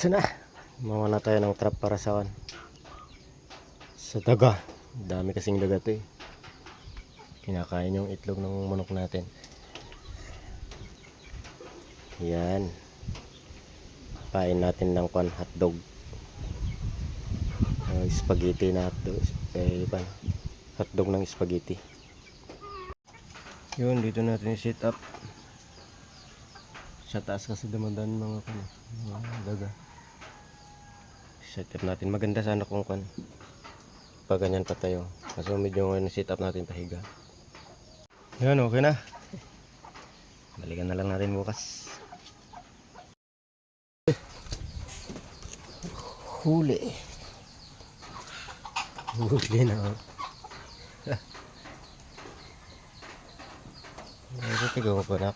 Ito na. Mawa na tayo ng trap para sa daga. Dami kasing daga to eh. Kinakain yung itlog ng manok natin. Yan. Pain natin ng hotdog. Spaghetti na hotdog. Hotdog ng spaghetti. Yun, dito natin i-set up. Sa taas kasi dumadaan mga daga. Set up natin. Maganda sana kung pag ganyan pa tayo. Kasi medyo set up natin pahiga. Yan, okay na. Balikan na lang natin bukas. Huli. Huli na. Ito tigaw ko na.